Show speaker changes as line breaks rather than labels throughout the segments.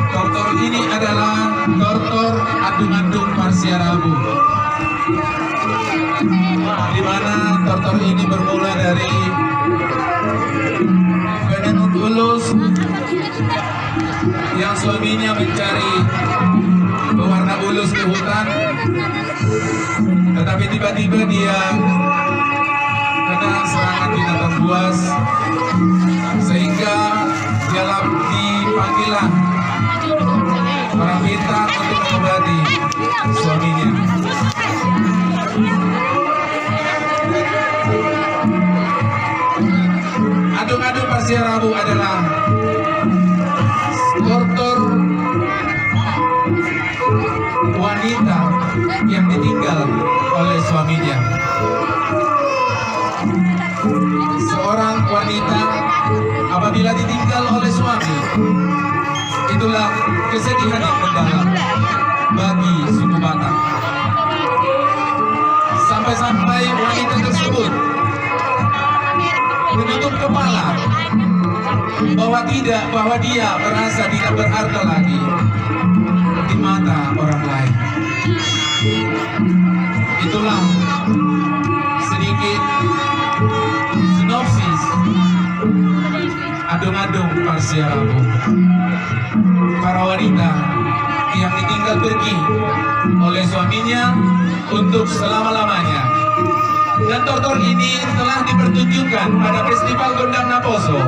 Tortor ini adalah tortor adung-adung Parsiarabu, di mana tortor ini bermula dari penenun ulus yang suaminya mencari pewarna ulus ke hutan, tetapi tiba-tiba dia kena serangan binatang buas, sehingga dia dipanggillah orang bintang untuk mengobati suaminya. Adung-adung Parsiarabu adalah tortor wanita yang ditinggal oleh suaminya. Seorang wanita apabila ditinggal oleh suami, itulah kesedihan yang mendalam bagi suku Batak. Sampai-sampai wanita tersebut menutup kepala bahwa dia merasa tidak berharga lagi di mata orang lain. Itulah sedikit sinopsis adung-adung Parsiarabu, para wanita yang ditinggal pergi oleh suaminya untuk selama-lamanya. Dan tortor ini telah dipertunjukkan pada Festival Gondang Naposo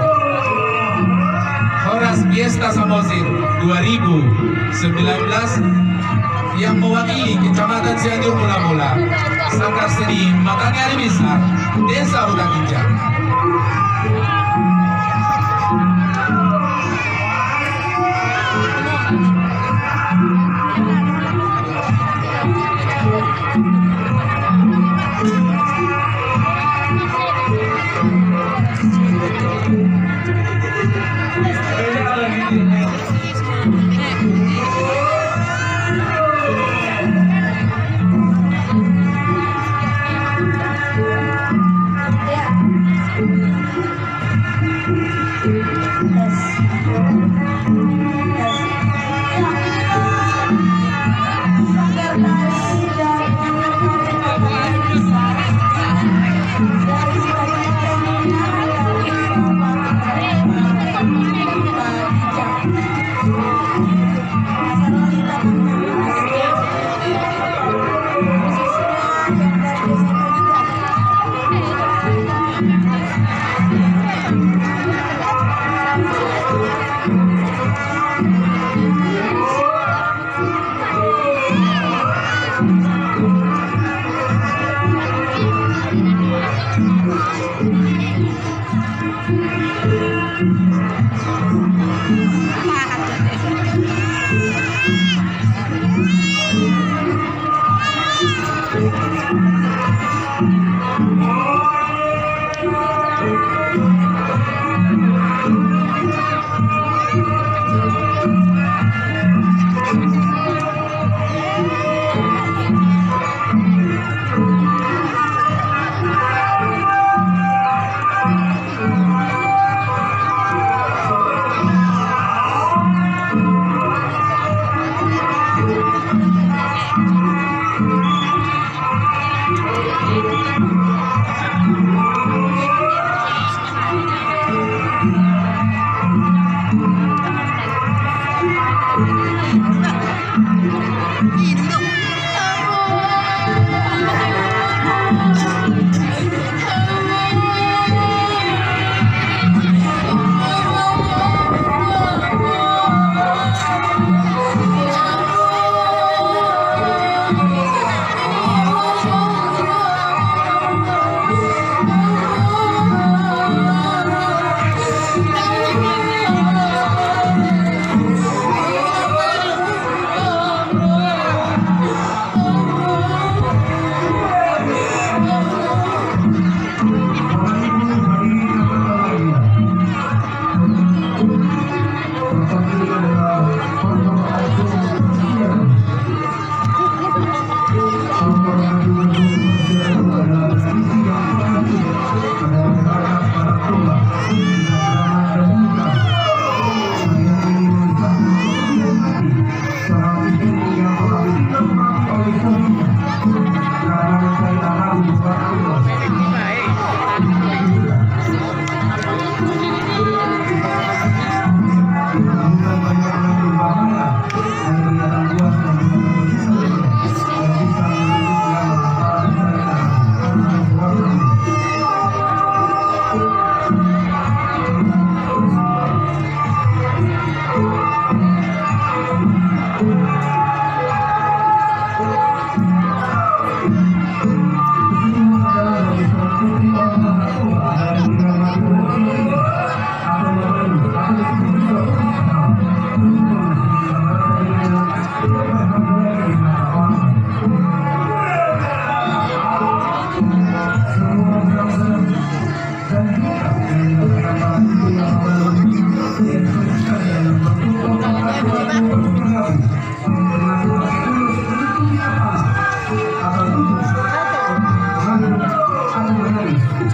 Horas Fiesta Samosir 2019 yang mewakili Kecamatan Cianjur Mula-Mula, Sangkar Seni, Matangari Besar, Desa Udakinjak.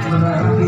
Tapi,